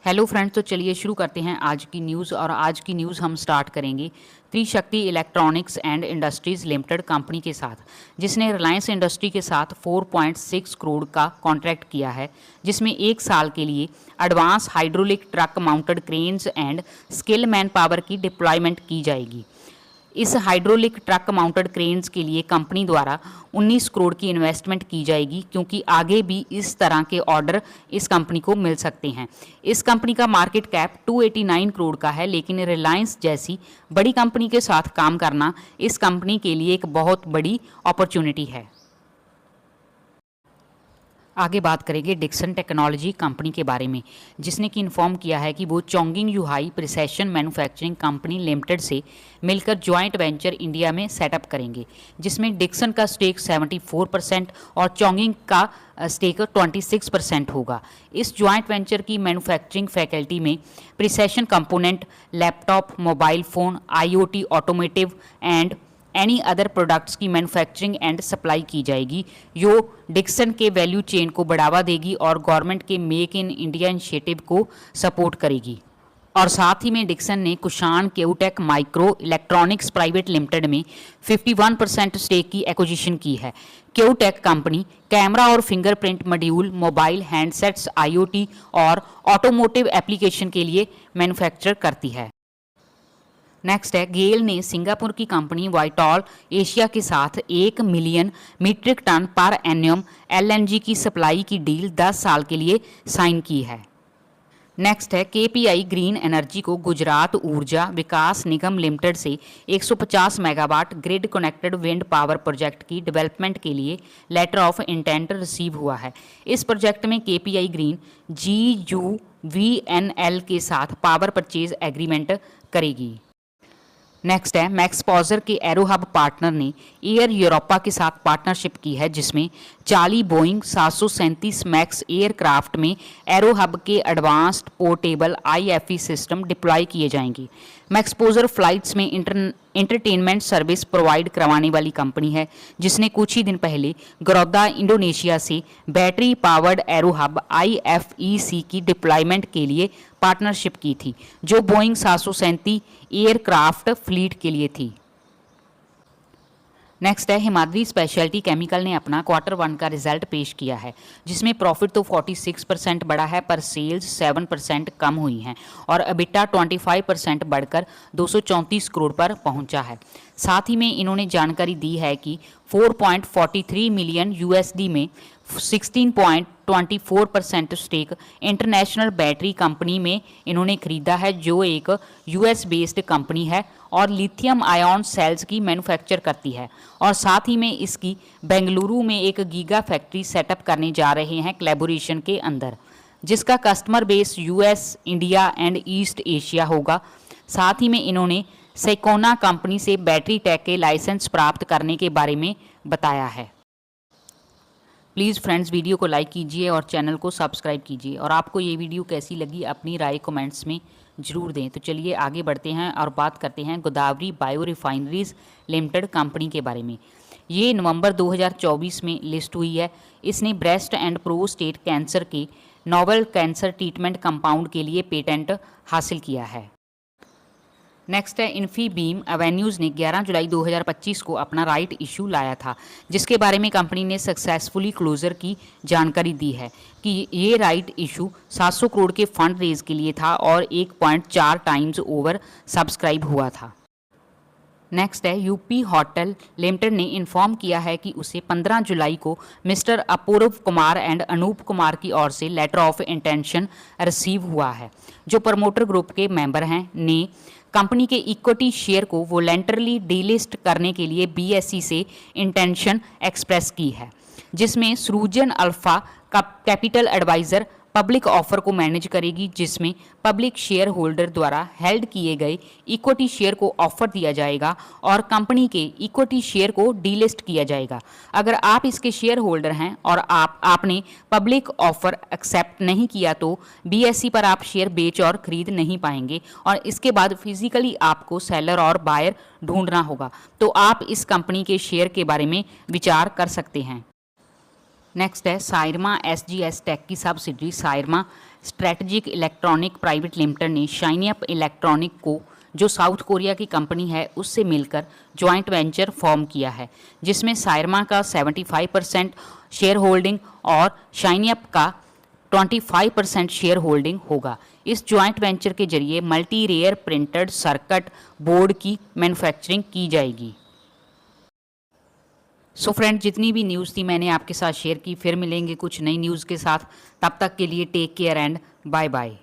Hello friends, तो चलिए शुरू करते हैं आज की न्यूज़। और आज की न्यूज़ हम स्टार्ट करेंगे Trishakti electronics and industries limited company के साथ, जिसने रिलायंस इंडस्ट्री के साथ 4.6 करोड़ का कॉन्ट्रैक्ट किया है, जिसमें 1 साल के लिए advance hydraulic truck mounted cranes and skill man power की डिप्लॉयमेंट की जाएगी। इस हाइड्रोलिक ट्रक माउंटेड क्रेन्स के लिए कंपनी द्वारा 19 करोड़ की इन्वेस्टमेंट की जाएगी, क्योंकि आगे भी इस तरह के ऑर्डर इस कंपनी को मिल सकते हैं। इस कंपनी का मार्केट कैप 289 करोड़ का है, लेकिन रिलायंस जैसी बड़ी कंपनी के साथ काम करना इस कंपनी के लिए एक बहुत बड़ी अपॉर्चुनिटी है। आगे बात करेंगे डिक्सन टेक्नोलॉजी कंपनी के बारे में, जिसने कि इन्फॉर्म किया है कि वो चोंगिंग यूहाई प्रिसेशन मैन्युफैक्चरिंग कंपनी लिमिटेड से मिलकर जॉइंट वेंचर इंडिया में सेटअप करेंगे, जिसमें डिक्सन का स्टेक 74% और चोंगिंग का स्टेक 26% होगा। इस जॉइंट वेंचर की मैन्युफैक्चरिंग फैकल्टी में precision component, laptop, mobile phone, IoT, automotive and any other products की मैन्युफैक्चरिंग एंड सप्लाई की जाएगी, जो डिक्सन के वैल्यू चेन को बढ़ावा देगी और गवर्नमेंट के मेक इन इंडिया इनिशिएटिव को सपोर्ट करेगी। और साथ ही में डिक्सन ने Kunshan QTech micro electronics private limited में 51% स्टेक की एक्विजिशन की है। केवटेक कंपनी कैमरा और fingerprint module, mobile handsets, IoT और ऑटोमोटिव एप्लीकेशन के लिए मैन्युफैक्चर करती है। नेक्स्ट है, गेल ने सिंगापुर की कंपनी वाइटॉल एशिया के साथ 1 मिलियन मीट्रिक टन पर एन्युम LNG की सप्लाई की डील 10 साल के लिए साइन की है। नेक्स्ट है, KPI ग्रीन एनर्जी को गुजरात ऊर्जा विकास निगम लिमिटेड से 150 megawatt grid connected wind power project की डेवलपमेंट के लिए लेटर ऑफ इंटेंट रिसीव हुआ है। इस प्रोजेक्ट में KPI ग्रीन GUVNL के साथ पावर परचेज एग्रीमेंट करेगी। नेक्स्ट है, मैक्सपोजर के एरो हब पार्टनर ने एयर यूरोपा के साथ पार्टनरशिप की है, जिसमें 40 बोइंग 737 मैक्स एयरक्राफ्ट में एरो हब के advanced portable IFE system deploy किए जाएंगे। मैक्सपोजर फ्लाइट्स में एंटरटेनमेंट सर्विस प्रोवाइड करवाने वाली कंपनी है, जिसने कुछ ही दिन पहले गरौदा इंडोनेशिया से battery powered arrow hub IFEC की डिप्लॉयमेंट के लिए पार्टनरशिप की थी, जो बोइंग 737 एयरक्राफ्ट फ्लीट के लिए थी। नेक्स्ट है, हिमाद्री स्पेशलिटी केमिकल ने अपना Q1 का रिजल्ट पेश किया है, जिसमें प्रॉफिट तो 46% बढ़ा है, पर सेल्स 7% कम हुई हैं और EBITDA 25% बढ़कर 234 करोड़ पर पहुंचा है। साथ ही में इन्होंने जानकारी दी है कि 4.43 मिलियन USD में 16.24% स्टेक इंटरनेशनल बैटरी कंपनी में इन्होंने खरीदा है, जो एक US बेस्ड कंपनी है और लिथियम आयन सेल्स की मैन्युफैक्चर करती है। और साथ ही में इसकी बेंगलुरु में एक गीगा फैक्ट्री सेटअप करने जा रहे हैं कोलैबोरेशन के अंदर, जिसका customer base US, India and east Asia होगा। साथ ही में इन्होंने सेकोना कंपनी से बैटरी टेक के लाइसेंस प्राप्त करने के बारे में बताया है। प्लीज़ फ्रेंड्स, वीडियो को लाइक कीजिए और चैनल को सब्सक्राइब कीजिए, और आपको ये वीडियो कैसी लगी अपनी राय कमेंट्स में ज़रूर दें। तो चलिए आगे बढ़ते हैं और बात करते हैं Godavari bio refineries limited company के बारे में। ये नवंबर 2024 में लिस्ट हुई है। इसने ब्रेस्ट एंड प्रोस्टेट कैंसर के नोवेल कैंसर ट्रीटमेंट कंपाउंड के लिए पेटेंट हासिल किया है। नेक्स्ट है, इन्फीबीम एवेन्यूज़ ने 11 जुलाई 2025 को अपना राइट इशू लाया था, जिसके बारे में कंपनी ने सक्सेसफुली क्लोजर की जानकारी दी है कि ये राइट इशू 700 करोड़ के फंड रेज के लिए था और 1.4 टाइम्स ओवर सब्सक्राइब हुआ था। नेक्स्ट है, यूपी होटल लिमिटेड ने इन्फॉर्म किया है कि उसे 15 जुलाई को मिस्टर अपूर्व कुमार एंड अनूप कुमार की ओर से लेटर ऑफ इंटेंशन रिसीव हुआ है, जो प्रमोटर ग्रुप के मेंबर हैं, ने कंपनी के इक्विटी शेयर को वॉलंटरली डीलिस्ट करने के लिए BSE से इंटेंशन एक्सप्रेस की है, जिसमें Srijan alpha capital advisor public offer को मैनेज करेगी, जिसमें पब्लिक शेयर होल्डर द्वारा हेल्ड किए गए इक्विटी शेयर को ऑफर दिया जाएगा और कंपनी के इक्विटी शेयर को डीलिस्ट किया जाएगा। अगर आप इसके शेयर होल्डर हैं और आपने पब्लिक ऑफर एक्सेप्ट नहीं किया तो BSE पर आप शेयर बेच और खरीद नहीं पाएंगे, और इसके बाद फिजिकली आपको सेलर और बायर ढूंढना होगा। तो आप इस कंपनी के शेयर के बारे में विचार कर सकते हैं। नेक्स्ट है, सायरमा SGS टेक की subsidiary Syrma strategic electronic private limited ने शाइनअप इलेक्ट्रॉनिक को, जो साउथ कोरिया की कंपनी है, उससे मिलकर जॉइंट वेंचर फॉर्म किया है, जिसमें सायरमा का 75% शेयर होल्डिंग और शाइनअप का 25% शेयर होल्डिंग होगा। इस जॉइंट वेंचर के जरिए multi rare printed circuit board की मैन्युफैक्चरिंग की जाएगी। सो फ्रेंड, जितनी भी न्यूज़ थी मैंने आपके साथ शेयर की। फिर मिलेंगे कुछ नई न्यूज़ के साथ। तब तक के लिए take care and bye bye.